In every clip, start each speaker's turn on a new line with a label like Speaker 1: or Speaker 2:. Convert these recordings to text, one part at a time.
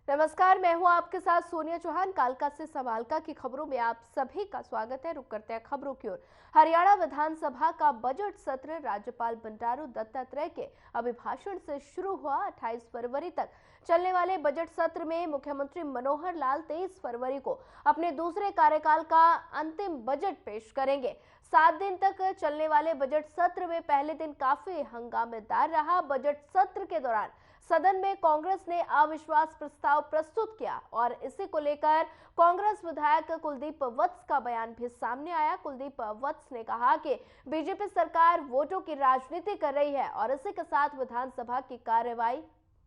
Speaker 1: नमस्कार, मैं हूं आपके साथ सोनिया चौहान। कालका से समालका की खबरों में आप सभी का स्वागत है। रुक करते हैं खबरों की ओर। हरियाणा विधानसभा का बजट सत्र राज्यपाल बंडारू दत्तात्रेय के अभिभाषण से शुरू हुआ। 28 फरवरी तक चलने वाले बजट सत्र में मुख्यमंत्री मनोहर लाल 23 फरवरी को अपने दूसरे कार्यकाल का अंतिम बजट पेश करेंगे। 7 दिन तक चलने वाले बजट सत्र में पहले दिन काफी हंगामेदार रहा। बजट सत्र के दौरान सदन में कांग्रेस ने अविश्वास प्रस्ताव प्रस्तुत किया और इसी को लेकर कांग्रेस विधायक कुलदीप वत्स का बयान भी सामने आया। कुलदीप वत्स ने कहा कि बीजेपी सरकार वोटों की राजनीति कर रही है और इसी के साथ विधानसभा की कार्यवाही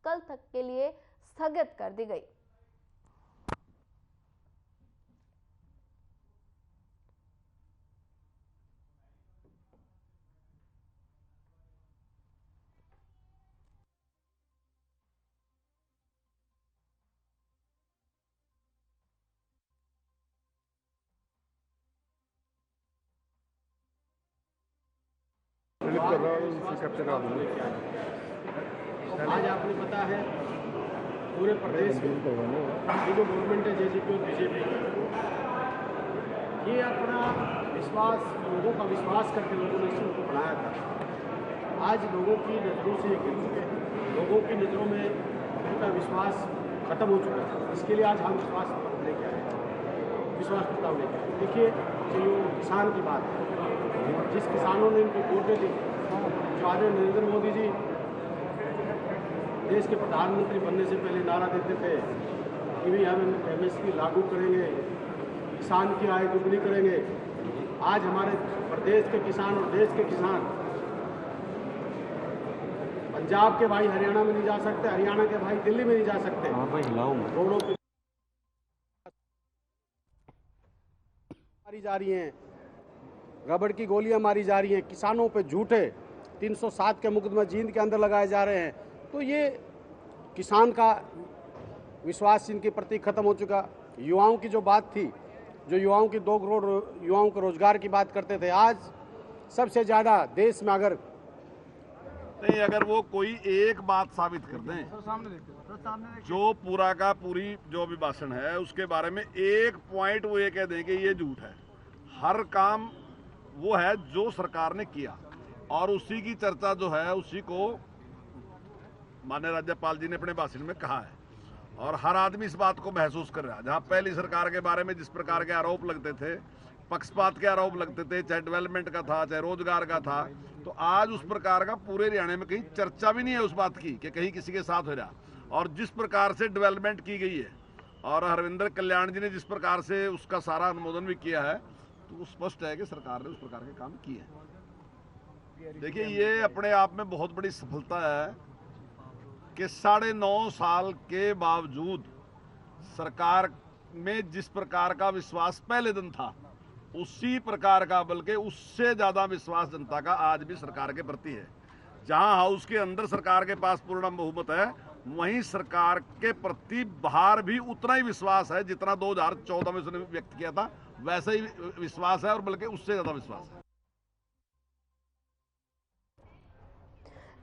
Speaker 1: कल तक के लिए स्थगित कर दी गई।
Speaker 2: आज आपने पता है पूरे प्रदेश में जो गवर्नमेंट है जेजेपी और बीजेपी ये अपना विश्वास, लोगों का विश्वास करके लोगों ने इसको बनाया था। आज लोगों की नज़रों से गिर चुके हैं, लोगों की नज़रों में उनका विश्वास खत्म हो चुका है। इसके लिए आज हम विश्वास लेके आए, विश्वास प्रस्ताव लेके आए। देखिए, जो किसान की बात है, जिस किसानों ने इनको वोटें दी, जो आज नरेंद्र मोदी जी देश के प्रधानमंत्री बनने से पहले नारा देते थे कि भाई हम MSP लागू करेंगे, किसान की आय दुगनी करेंगे। आज हमारे प्रदेश के किसान और देश के किसान पंजाब के भाई हरियाणा में नहीं जा सकते, हरियाणा के भाई दिल्ली में नहीं जा सकते। रोडों पे मारी जा रही हैं, रबड़ की गोलियां मारी जा रही हैं, किसानों पे झूठे 307 के मुकदमा जींद के अंदर लगाए जा रहे हैं। तो ये किसान का विश्वास इनके प्रति खत्म हो चुका। युवाओं की जो बात थी, जो युवाओं की 2 करोड़ युवाओं को रोजगार की बात करते थे, आज सबसे ज्यादा देश में
Speaker 3: अगर वो कोई एक बात साबित कर दें, जो पूरा का पूरी जो अभिभाषण है उसके बारे में एक पॉइंट वो ये कह दें कि ये झूठ है। हर काम वो है जो सरकार ने किया और उसी की चर्चा जो है उसी को माननीय राज्यपाल जी ने अपने भाषण में कहा है और हर आदमी इस बात को महसूस कर रहा है। जहां पहली सरकार के बारे में जिस प्रकार के आरोप लगते थे, पक्षपात के आरोप लगते थे, चाहे डेवलपमेंट का था, चाहे रोजगार का था, तो आज उस प्रकार का पूरे हरियाणा में कहीं चर्चा भी नहीं है उस बात की कि कहीं किसी के साथ हो रहा। और जिस प्रकार से डेवलपमेंट की गई है और हरविंदर कल्याण जी ने जिस प्रकार से उसका सारा अनुमोदन भी किया है, तो स्पष्ट है कि सरकार ने उस प्रकार के काम किए हैं। देखिए, ये अपने आप में बहुत बड़ी सफलता है कि 9.5 साल के बावजूद सरकार में जिस प्रकार का विश्वास पहले दिन था, उसी प्रकार का बल्कि उससे ज्यादा विश्वास जनता का आज भी सरकार के प्रति है। जहां हाउस के अंदर सरकार के पास पूर्ण बहुमत है, वहीं सरकार के प्रति बाहर भी उतना ही विश्वास है जितना 2014 में उसने व्यक्त किया था, वैसा ही विश्वास है और बल्कि उससे ज्यादा विश्वास है।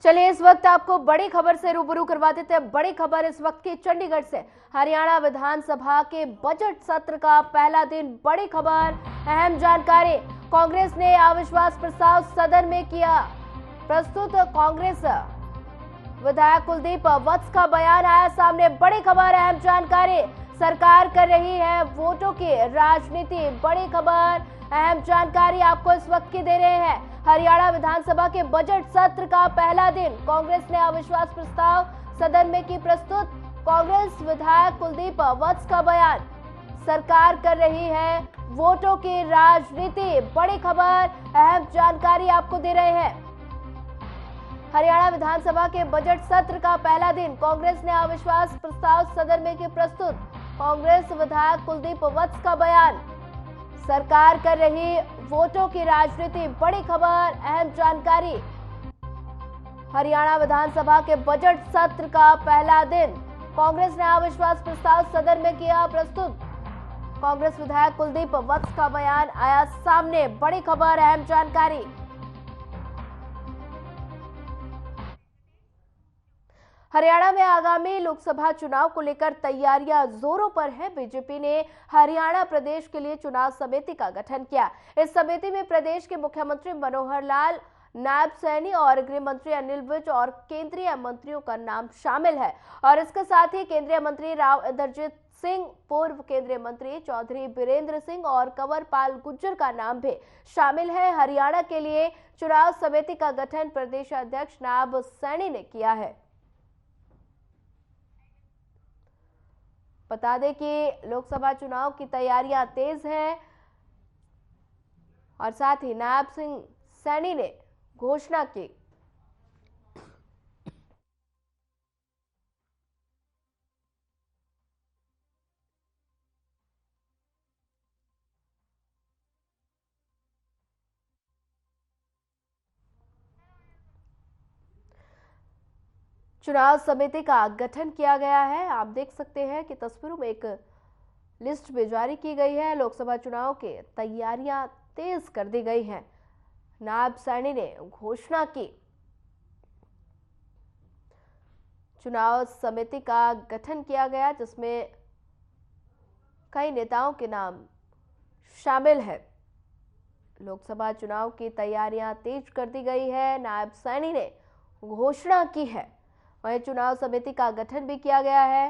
Speaker 1: चलिए, इस वक्त आपको बड़ी खबर से रूबरू करवा देते हैं। बड़ी खबर इस वक्त की चंडीगढ़ से। हरियाणा विधानसभा के बजट सत्र का पहला दिन। बड़ी खबर, अहम जानकारी। कांग्रेस ने अविश्वास प्रस्ताव सदन में किया प्रस्तुत। कांग्रेस विधायक कुलदीप वत्स का बयान आया सामने। बड़ी खबर, अहम जानकारी। सरकार कर रही है वोटों की राजनीति। बड़ी खबर, अहम जानकारी आपको इस वक्त की दे रहे हैं। हरियाणा विधानसभा के बजट सत्र का पहला दिन। कांग्रेस ने अविश्वास प्रस्ताव सदन में की प्रस्तुत। कांग्रेस विधायक कुलदीप वत्स का बयान, सरकार कर रही है वोटों की राजनीति। बड़ी खबर, अहम जानकारी आपको दे रहे हैं। हरियाणा विधानसभा के बजट सत्र का पहला दिन। कांग्रेस ने अविश्वास प्रस्ताव सदन में की प्रस्तुत। कांग्रेस विधायक कुलदीप वत्स का बयान, सरकार कर रही वोटों की राजनीति। बड़ी खबर, अहम जानकारी। हरियाणा विधानसभा के बजट सत्र का पहला दिन। कांग्रेस ने अविश्वास प्रस्ताव सदन में किया प्रस्तुत। कांग्रेस विधायक कुलदीप वत्स का बयान आया सामने। बड़ी खबर, अहम जानकारी। हरियाणा में आगामी लोकसभा चुनाव को लेकर तैयारियां जोरों पर है। बीजेपी ने हरियाणा प्रदेश के लिए चुनाव समिति का गठन किया। इस समिति में प्रदेश के मुख्यमंत्री मनोहर लाल, नायब सैनी और गृह मंत्री अनिल विज और केंद्रीय मंत्रियों का नाम शामिल है। और इसके साथ ही केंद्रीय मंत्री राव इंद्रजीत सिंह, पूर्व केंद्रीय मंत्री चौधरी बीरेंद्र सिंह और कंवरपाल गुर्जर का नाम भी शामिल है। हरियाणा के लिए चुनाव समिति का गठन प्रदेश अध्यक्ष नायब सैनी ने किया है। बता दें कि लोकसभा चुनाव की तैयारियां तेज हैं और साथ ही नायब सिंह सैनी ने घोषणा की। चुनाव समिति का गठन किया गया है। आप देख सकते हैं कि तस्वीरों में एक लिस्ट भी जारी की गई है। लोकसभा चुनाव की तैयारियां तेज कर दी गई हैं। नायब सैनी ने घोषणा की। चुनाव समिति का गठन किया गया जिसमें कई नेताओं के नाम शामिल है। लोकसभा चुनाव की तैयारियां तेज कर दी गई है। नायब सैनी ने घोषणा की है। वहीं चुनाव समिति का गठन भी किया गया है।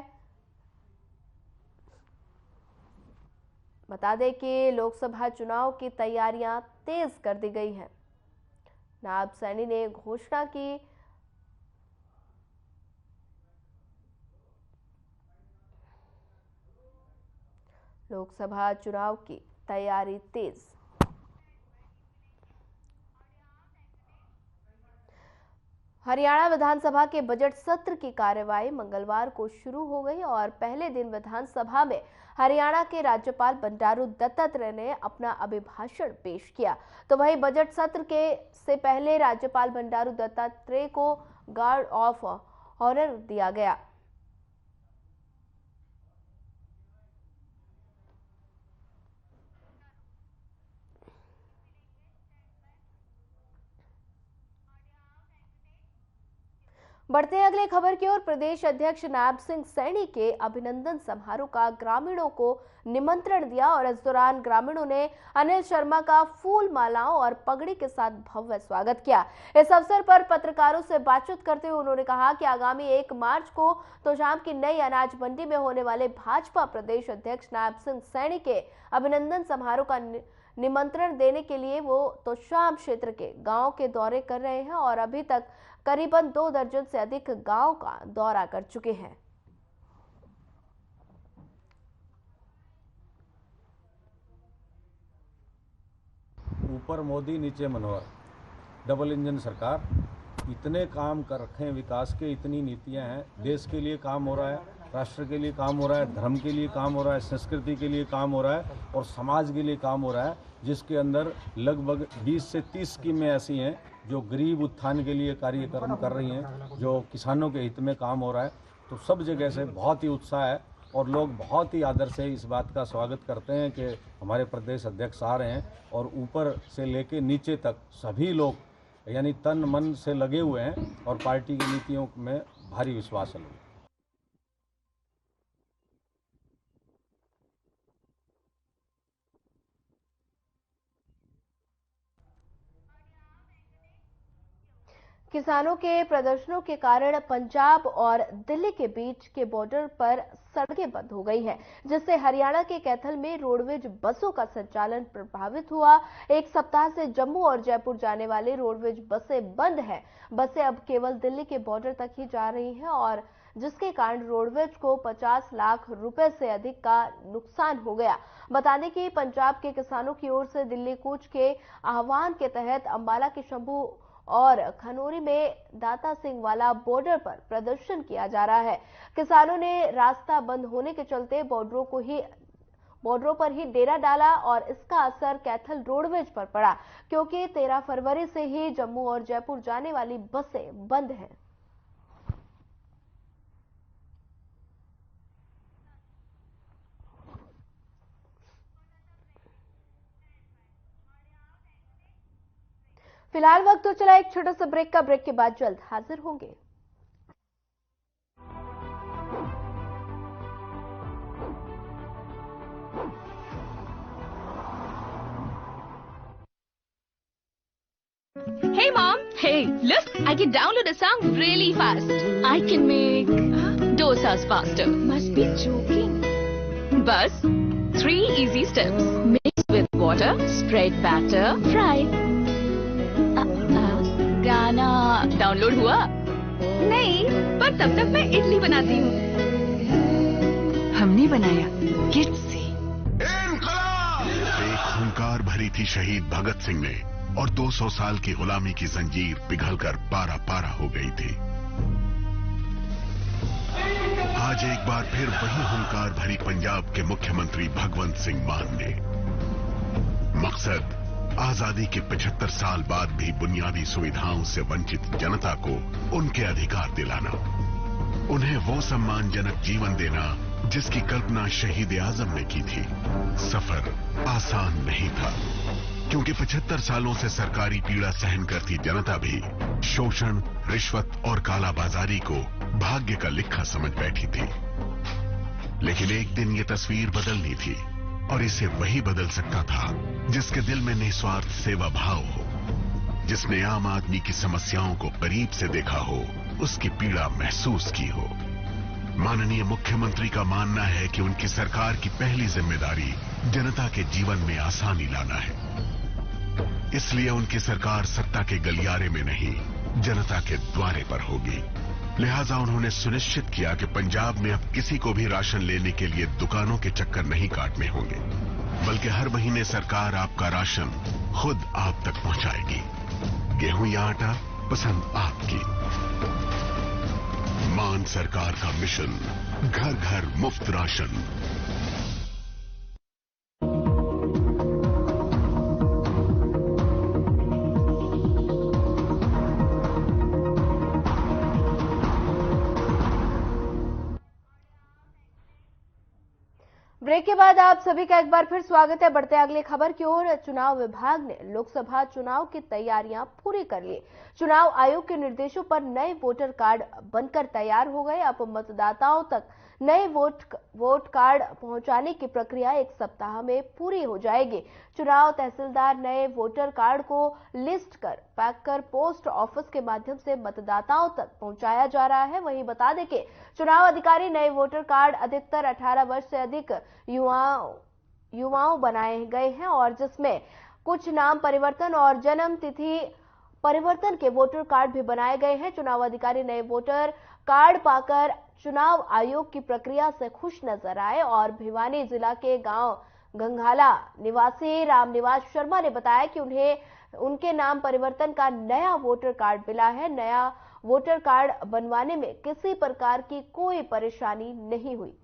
Speaker 1: बता दें कि लोकसभा चुनाव की तैयारियां तेज कर दी गई हैं। नायब सैनी ने घोषणा की। लोकसभा चुनाव की तैयारी तेज। हरियाणा विधानसभा के बजट सत्र की कार्यवाही मंगलवार को शुरू हो गई और पहले दिन विधानसभा में हरियाणा के राज्यपाल बंडारू दत्तात्रेय ने अपना अभिभाषण पेश किया। तो वहीं बजट सत्र से पहले राज्यपाल बंडारू दत्तात्रेय को गार्ड ऑफ ऑनर दिया गया। बढ़ते हैं अगले खबर की ओर। प्रदेश अध्यक्ष नायब सिंह सैनी के अभिनंदन समारोह का ग्रामीणों को निमंत्रण दिया और इस दौरान ग्रामीणों ने अनिल शर्मा का फूल मालाओं और पगड़ी के साथ भव्य स्वागत किया। इस अवसर पर पत्रकारों से बातचीत करते हुए उन्होंने कहा कि आगामी 1 मार्च को तोशाम की नई अनाज मंडी में होने वाले भाजपा प्रदेश अध्यक्ष नायब सिंह सैनी के अभिनंदन समारोह का निमंत्रण देने के लिए वो तोशाम क्षेत्र के गांव के दौरे कर रहे हैं और अभी तक करीबन 2 दर्जन से अधिक गांव का दौरा कर चुके हैं।
Speaker 4: ऊपर मोदी नीचे मनोहर, डबल इंजन सरकार, इतने काम कर रखे हैं विकास के, इतनी नीतियां हैं। देश के लिए काम हो रहा है, राष्ट्र के लिए काम हो रहा है, धर्म के लिए काम हो रहा है, संस्कृति के लिए काम हो रहा है और समाज के लिए काम हो रहा है, जिसके अंदर लगभग 20 से 30 स्कीमें ऐसी हैं जो गरीब उत्थान के लिए कार्यक्रम कर रही हैं, जो किसानों के हित में काम हो रहा है। तो सब जगह से बहुत ही उत्साह है और लोग बहुत ही आदर से इस बात का स्वागत करते हैं कि हमारे प्रदेश अध्यक्ष आ रहे हैं और ऊपर से लेके नीचे तक सभी लोग यानी तन मन से लगे हुए हैं और पार्टी की नीतियों में भारी विश्वास है।
Speaker 1: किसानों के प्रदर्शनों के कारण पंजाब और दिल्ली के बीच के बॉर्डर पर सड़कें बंद हो गई हैं, जिससे हरियाणा के कैथल में रोडवेज बसों का संचालन प्रभावित हुआ। 1 सप्ताह से जम्मू और जयपुर जाने वाली रोडवेज बसें बंद हैं। बसें अब केवल दिल्ली के बॉर्डर तक ही जा रही हैं और जिसके कारण रोडवेज को 50 लाख रुपए से अधिक का नुकसान हो गया। बता दें कि पंजाब के किसानों की ओर से दिल्ली कूच के आह्वान के तहत अंबाला के शंभू और खनौरी में दाता सिंह वाला बॉर्डर पर प्रदर्शन किया जा रहा है। किसानों ने रास्ता बंद होने के चलते बॉर्डरों पर ही डेरा डाला और इसका असर कैथल रोडवेज पर पड़ा, क्योंकि 13 फरवरी से ही जम्मू और जयपुर जाने वाली बसें बंद हैं। फिलहाल वक्त तो चला एक छोटा सा ब्रेक का। ब्रेक के बाद जल्द हाजिर होंगे।
Speaker 5: Hey mom, hey, look, I can download a song really fast. I can make dosas faster. Must be joking. Bus, 3 easy steps. Mix with water, spread batter, fry. गाना डाउनलोड हुआ? नहीं, पर तब तक मैं इडली बनाती हूँ। हमने बनाया किड्स से।
Speaker 6: एक हुंकार भरी थी शहीद भगत सिंह ने और 200 साल की गुलामी की जंजीर पिघलकर पारा पारा हो गई थी। आज एक बार फिर वही हुंकार भरी पंजाब के मुख्यमंत्री भगवंत सिंह मान ने। मकसद आजादी के 75 साल बाद भी बुनियादी सुविधाओं से वंचित जनता को उनके अधिकार दिलाना, उन्हें वो सम्मानजनक जीवन देना जिसकी कल्पना शहीद आजम ने की थी। सफर आसान नहीं था, क्योंकि 75 सालों से सरकारी पीड़ा सहन करती जनता भी शोषण, रिश्वत और कालाबाजारी को भाग्य का लिखा समझ बैठी थी। लेकिन एक दिन ये तस्वीर बदलनी थी, और इसे वही बदल सकता था जिसके दिल में निस्वार्थ सेवा भाव हो, जिसने आम आदमी की समस्याओं को करीब से देखा हो, उसकी पीड़ा महसूस की हो। माननीय मुख्यमंत्री का मानना है कि उनकी सरकार की पहली जिम्मेदारी जनता के जीवन में आसानी लाना है। इसलिए उनकी सरकार सत्ता के गलियारे में नहीं, जनता के द्वारे पर होगी। लिहाजा उन्होंने सुनिश्चित किया कि पंजाब में अब किसी को भी राशन लेने के लिए दुकानों के चक्कर नहीं काटने होंगे, बल्कि हर महीने सरकार आपका राशन खुद आप तक पहुंचाएगी। गेहूं या आटा, पसंद आपकी। मान सरकार का मिशन, घर घर मुफ्त राशन।
Speaker 1: ब्रेक के बाद आप सभी का एक बार फिर स्वागत है। बढ़ते अगली खबर की ओर। चुनाव विभाग ने लोकसभा चुनाव की तैयारियां पूरी कर ली। चुनाव आयोग के निर्देशों पर नए वोटर कार्ड बनकर तैयार हो गए। अब मतदाताओं तक नए वोट कार्ड पहुंचाने की प्रक्रिया 1 सप्ताह में पूरी हो जाएगी। चुनाव तहसीलदार नए वोटर कार्ड को लिस्ट कर पैक कर पोस्ट ऑफिस के माध्यम से मतदाताओं तक पहुंचाया जा रहा है। वहीं बता दें कि चुनाव अधिकारी नए वोटर कार्ड अधिकतर 18 वर्ष से अधिक युवाओं बनाए गए हैं, और जिसमें कुछ नाम परिवर्तन और जन्म तिथि परिवर्तन के वोटर कार्ड भी बनाए गए हैं। चुनाव अधिकारी नए वोटर कार्ड पाकर चुनाव आयोग की प्रक्रिया से खुश नजर आए, और भिवानी जिला के गांव गंगाला निवासी रामनिवास शर्मा ने बताया कि उन्हें उनके नाम परिवर्तन का नया वोटर कार्ड मिला है। नया वोटर कार्ड बनवाने में किसी प्रकार की कोई परेशानी नहीं हुई।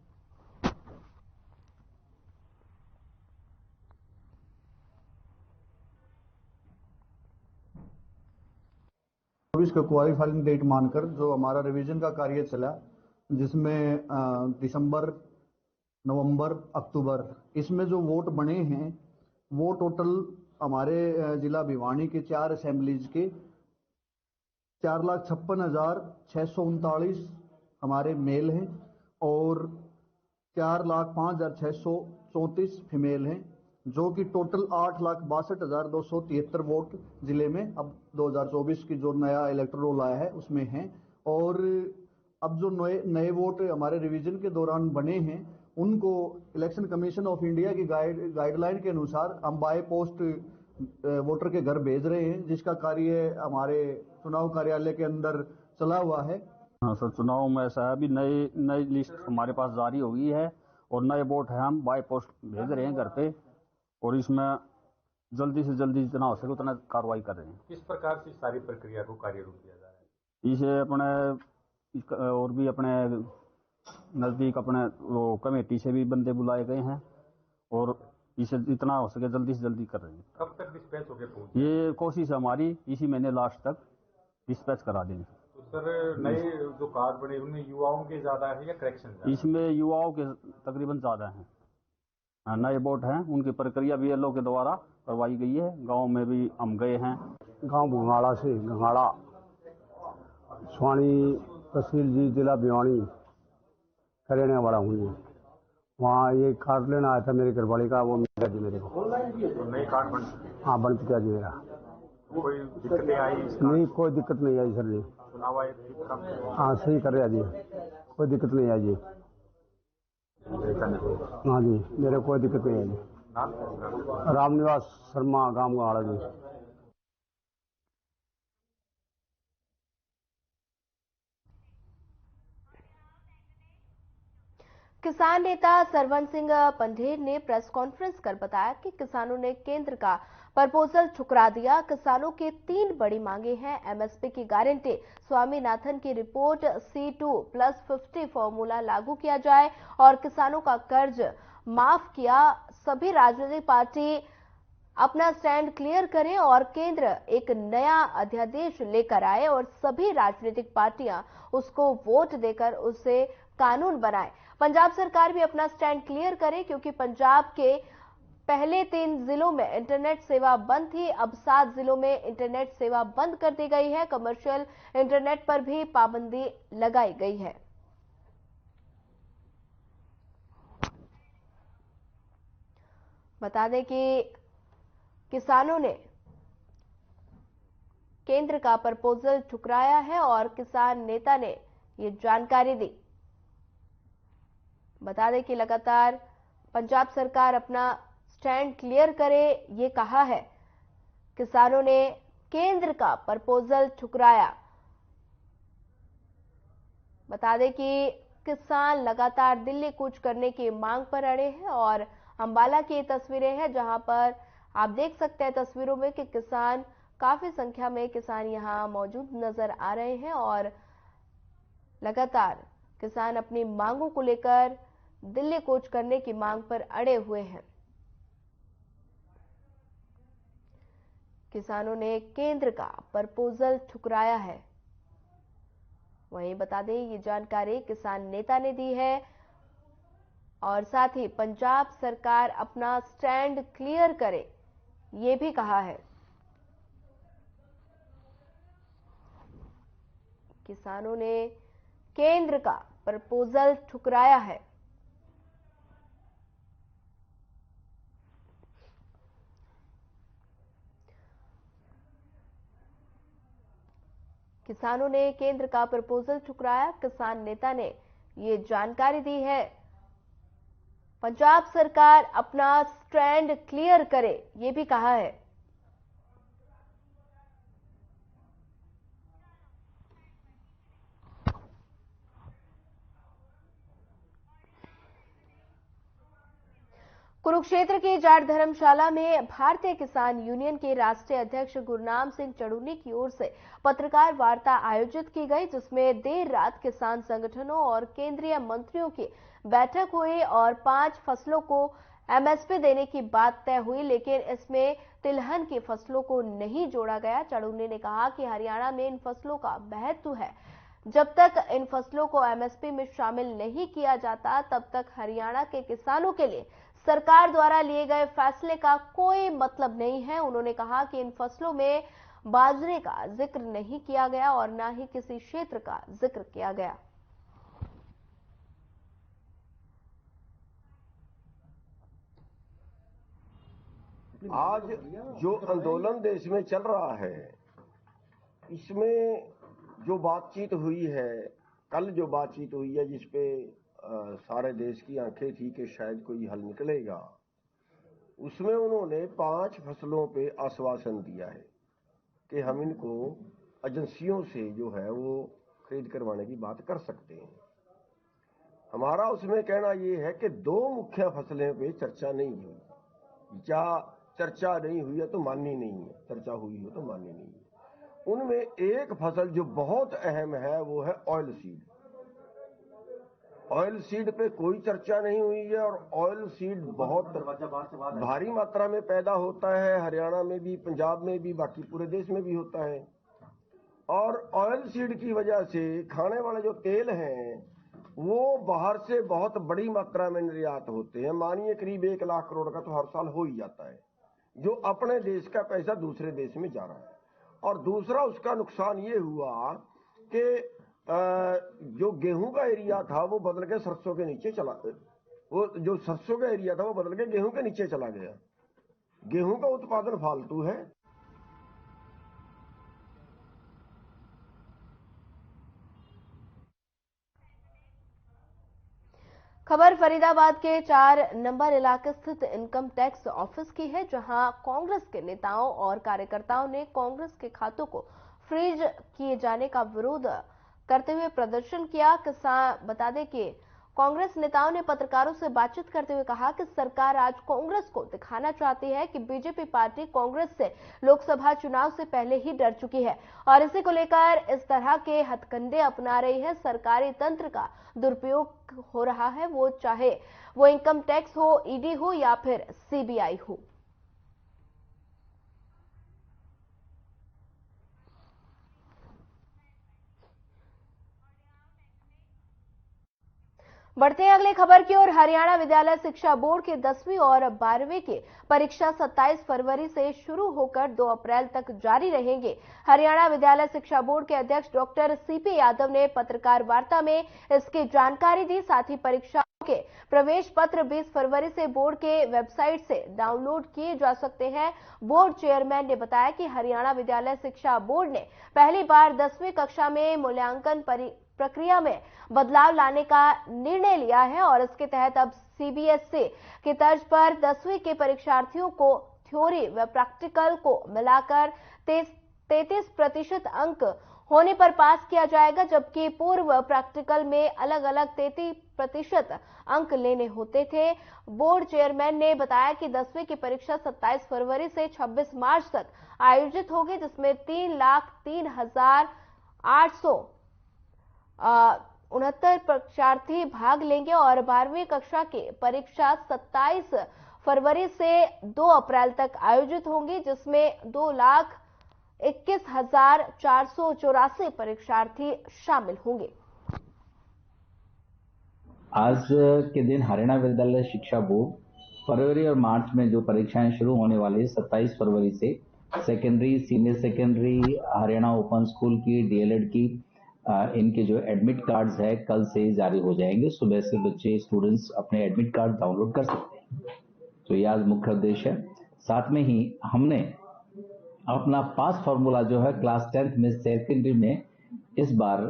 Speaker 7: का क्वालिफाइंग डेट मानकर जो हमारा रिवीजन का कार्य चला, जिसमें दिसंबर, नवंबर, अक्टूबर, इसमें जो वोट बने हैं वो टोटल हमारे जिला भिवानी के 4 असेंबलीज के 4,56,639 हमारे मेल हैं और 4,05,634 फीमेल हैं, जो कि टोटल 8,62,273 वोट जिले में अब 2024 की जो नया इलेक्टोरल रोल आया है उसमें हैं। और अब जो नए वोट हमारे रिवीजन के दौरान बने हैं उनको इलेक्शन कमीशन ऑफ इंडिया की गाइडलाइन के अनुसार हम बाय पोस्ट वोटर के घर भेज रहे हैं, जिसका कार्य हमारे चुनाव कार्यालय के अंदर चला हुआ है।
Speaker 8: हाँ सर, चुनाव में ऐसा है, अभी नई लिस्ट हमारे पास जारी हो गई है और नए वोट है हम बाय पोस्ट भेज रहे हैं घर पे, और इसमें जल्दी से जल्दी जितना हो सके उतना कार्रवाई कर रहे हैं।
Speaker 9: किस प्रकार से सारी प्रक्रिया को कार्यरूप दिया जा रहा है?
Speaker 8: इसे अपने और भी अपने नज़दीक अपने वो कमेटी से भी बंदे बुलाए गए हैं और इसे जितना हो सके जल्दी से जल्दी कर रहे हैं।
Speaker 9: कब तक डिस्पैच होके पहुंचे?
Speaker 8: ये कोशिश है हमारी इसी महीने लास्ट तक डिस्पैच करा देंगे।
Speaker 9: तो सर नए जो कार्ड बने उनमें युवाओं के ज्यादा है या करेक्शन?
Speaker 8: इसमें युवाओं के तकरीबन ज्यादा हैं। नए वोट हैं, उनकी प्रक्रिया बीएलओ के द्वारा करवाई गई है। गांव में भी हम गए हैं।
Speaker 7: गांव गंगाड़ा से गंगाड़ा स्वानी तहसील जी जिला भिवानी का रहने वाला हूँ। वहाँ ये कार्ड लेना आया था मेरे घरवाली का, वो मिल गया जी मेरे को।
Speaker 9: तो नए कार्ड बन चुके हैं?
Speaker 7: हाँ बन चुका जी मेरा।
Speaker 9: कोई दिक्कतें आई?
Speaker 10: नहीं, कोई दिक्कत नहीं आई सर जी।
Speaker 9: चुनाव आयोग की तरफ से
Speaker 10: हाँ, सही कर रहा जी, कोई दिक्कत नहीं आई जी। हाँ जी, मेरे कोई दिक्कत नहीं आई जी। रामनिवास शर्मा, गाँव गाड़ा जी।
Speaker 1: किसान नेता सरवन सिंह पंढेर ने प्रेस कॉन्फ्रेंस कर बताया कि किसानों ने केंद्र का प्रपोजल ठुकरा दिया। किसानों के 3 बड़ी मांगे हैं: एमएसपी की गारंटी, स्वामीनाथन की रिपोर्ट, C2+50 फॉर्मूला लागू किया जाए और किसानों का कर्ज माफ किया। सभी राजनीतिक पार्टी अपना स्टैंड क्लियर करें और केंद्र एक नया अध्यादेश लेकर आए और सभी राजनीतिक पार्टियां उसको वोट देकर उसे कानून बनाए। पंजाब सरकार भी अपना स्टैंड क्लियर करे, क्योंकि पंजाब के पहले 3 जिलों में इंटरनेट सेवा बंद थी, अब 7 जिलों में इंटरनेट सेवा बंद कर दी गई है। कमर्शियल इंटरनेट पर भी पाबंदी लगाई गई है। बता दें कि किसानों ने केंद्र का प्रपोजल ठुकराया है और किसान नेता ने ये जानकारी दी। बता दें कि लगातार पंजाब सरकार अपना स्टैंड क्लियर करे, ये कहा है। किसानों ने केंद्र का प्रपोजल ठुकराया। बता दें कि किसान लगातार दिल्ली कूच करने की मांग पर अड़े हैं और अंबाला की तस्वीरें हैं, जहां पर आप देख सकते हैं तस्वीरों में कि किसान, काफी संख्या में किसान यहां मौजूद नजर आ रहे हैं और लगातार किसान अपनी मांगों को लेकर दिल्ली कूच करने की मांग पर अड़े हुए हैं। किसानों ने केंद्र का प्रपोजल ठुकराया है। वहीं बता दें, ये जानकारी किसान नेता ने दी है और साथ ही पंजाब सरकार अपना स्टैंड क्लियर करे, ये भी कहा है। किसानों ने केंद्र का प्रपोजल ठुकराया है। किसानों ने केंद्र का प्रपोजल ठुकराया, किसान नेता ने ये जानकारी दी है। पंजाब सरकार अपना स्टैंड क्लियर करे, ये भी कहा है। कुरुक्षेत्र के जाट धर्मशाला में भारतीय किसान यूनियन के राष्ट्रीय अध्यक्ष गुरनाम सिंह चढ़ूनी की ओर से पत्रकार वार्ता आयोजित की गई, जिसमें देर रात किसान संगठनों और केंद्रीय मंत्रियों की बैठक हुई और 5 फसलों को एमएसपी देने की बात तय हुई, लेकिन इसमें तिलहन की फसलों को नहीं जोड़ा गया। चढ़ूनी ने कहा कि हरियाणा में इन फसलों का महत्व है, जब तक इन फसलों को एमएसपी में शामिल नहीं किया जाता तब तक हरियाणा के किसानों के लिए सरकार द्वारा लिए गए फैसले का कोई मतलब नहीं है। उन्होंने कहा कि इन फसलों में बाजरे का जिक्र नहीं किया गया और न ही किसी क्षेत्र का जिक्र किया गया।
Speaker 11: आज जो आंदोलन देश में चल रहा है, इसमें जो बातचीत हुई है, कल जो बातचीत हुई है, जिसपे सारे देश की आंखें थी कि शायद कोई हल निकलेगा, उसमें उन्होंने 5 फसलों पे आश्वासन दिया है कि हम इनको एजेंसियों से जो है वो खरीद करवाने की बात कर सकते हैं। हमारा उसमें कहना ये है कि 2 मुख्य फसलें पे चर्चा नहीं हुई। क्या चर्चा नहीं हुई है तो माननी नहीं है, चर्चा हुई हो तो माननी नहीं है। उनमें एक फसल जो बहुत अहम है वो है ऑयल सीड। ऑयल सीड पे कोई चर्चा नहीं हुई है और ऑयल सीड बहुत भारी मात्रा में पैदा होता है, हरियाणा में भी, पंजाब में भी, बाकी पूरे देश में भी होता है। और ऑयल सीड की वजह से खाने वाले जो तेल हैं वो बाहर से बहुत बड़ी मात्रा में निर्यात होते हैं। मानिए करीब 1 लाख करोड़ का तो हर साल हो ही जाता है, जो अपने देश का पैसा दूसरे देश में जा रहा है। और दूसरा उसका नुकसान ये हुआ कि जो गेहूं का एरिया था वो बदल के सरसों के नीचे चला, वो जो सरसों का एरिया था वो बदल के गेहूं के नीचे चला गया। गेहूं का उत्पादन फालतू है।
Speaker 1: खबर फरीदाबाद के 4 नंबर इलाके स्थित इनकम टैक्स ऑफिस की है, जहां कांग्रेस के नेताओं और कार्यकर्ताओं ने कांग्रेस के खातों को फ्रीज किए जाने का विरोध करते हुए प्रदर्शन किया। बता दें कि कांग्रेस नेताओं ने पत्रकारों से बातचीत करते हुए कहा कि सरकार आज कांग्रेस को दिखाना चाहती है कि बीजेपी पार्टी कांग्रेस से लोकसभा चुनाव से पहले ही डर चुकी है और इसी को लेकर इस तरह के हथकंडे अपना रही है। सरकारी तंत्र का दुरुपयोग हो रहा है, वो चाहे वो इनकम टैक्स हो, ईडी हो या फिर सीबीआई हो। बढ़ते हैं अगली खबर की ओर। हरियाणा विद्यालय शिक्षा बोर्ड के 10वीं और 12वीं की परीक्षा 27 फरवरी से शुरू होकर 2 अप्रैल तक जारी रहेंगे। हरियाणा विद्यालय शिक्षा बोर्ड के अध्यक्ष डॉक्टर सीपी यादव ने पत्रकार वार्ता में इसकी जानकारी दी। साथ ही परीक्षाओं के प्रवेश पत्र 20 फरवरी से बोर्ड के वेबसाइट से डाउनलोड किए जा सकते हैं। बोर्ड चेयरमैन ने बताया कि हरियाणा विद्यालय शिक्षा बोर्ड ने पहली बार 10वीं कक्षा में मूल्यांकन प्रक्रिया में बदलाव लाने का निर्णय लिया है और इसके तहत अब सीबीएसई की तर्ज पर 10वीं के परीक्षार्थियों को थ्योरी व प्रैक्टिकल को मिलाकर 33% अंक होने पर पास किया जाएगा, जबकि पूर्व प्रैक्टिकल में अलग अलग 33% अंक लेने होते थे। बोर्ड चेयरमैन ने बताया कि 10वीं की परीक्षा 27 फरवरी से 26 मार्च तक आयोजित होगी, जिसमें 3,03,869 परीक्षार्थी भाग लेंगे और 12वीं कक्षा की परीक्षा 27 फरवरी से 2 अप्रैल तक आयोजित होंगी, जिसमें 2,21,484 परीक्षार्थी शामिल होंगे।
Speaker 12: आज के दिन हरियाणा विद्यालय शिक्षा बोर्ड फरवरी और मार्च में जो परीक्षाएं शुरू होने वाली है 27 फरवरी से secondary, senior secondary, Haryana open school की, डीएलएड की, इनके जो एडमिट कार्ड्स है कल से जारी हो जाएंगे। सुबह से बच्चे स्टूडेंट्स अपने एडमिट कार्ड डाउनलोड कर सकते हैं। तो ये आज मुख्य उद्देश्य है। साथ में ही हमने अपना पास फार्मूला जो है क्लास 10th में सेकेंडरी में इस बार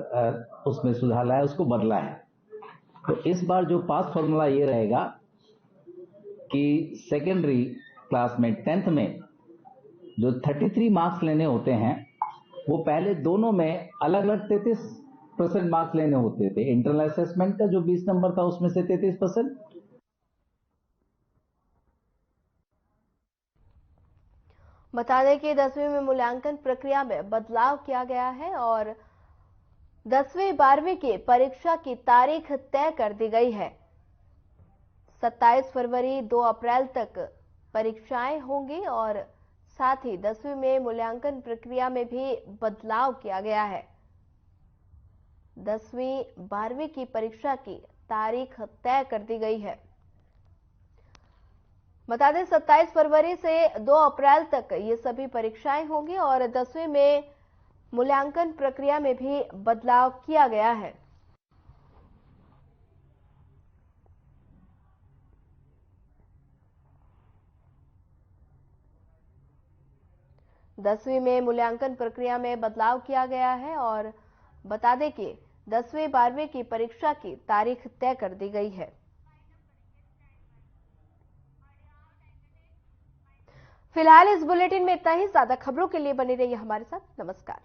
Speaker 12: उसमें सुधार लाया, उसको बदला है। तो इस बार जो पास फार्मूला ये रहेगा कि सेकेंडरी क्लास में 10th में जो 33 मार्क्स लेने होते हैं वो पहले दोनों में अलग अलग 33% मार्क्स लेने होते थे। इंटरनल असेसमेंट का जो 20 नंबर था उसमें से 33%।
Speaker 1: बता दें कि 10वीं में मूल्यांकन प्रक्रिया में बदलाव किया गया है और 10वीं 12वीं की परीक्षा की तारीख तय कर दी गई है। 27 फरवरी 2 अप्रैल तक परीक्षाएं होंगी और साथ ही 10वीं में मूल्यांकन प्रक्रिया में भी बदलाव किया गया है। 10वीं 12वीं की परीक्षा की तारीख तय कर दी गई है। बता दें 27 फरवरी से 2 अप्रैल तक ये सभी परीक्षाएं होंगी और 10वीं में मूल्यांकन प्रक्रिया में भी बदलाव किया गया है। दसवीं में मूल्यांकन प्रक्रिया में बदलाव किया गया है और बता दें कि 10वीं 12वीं की परीक्षा की तारीख तय कर दी गई है। फिलहाल इस बुलेटिन में इतना ही। ज्यादा खबरों के लिए बने रहिए हमारे साथ। नमस्कार।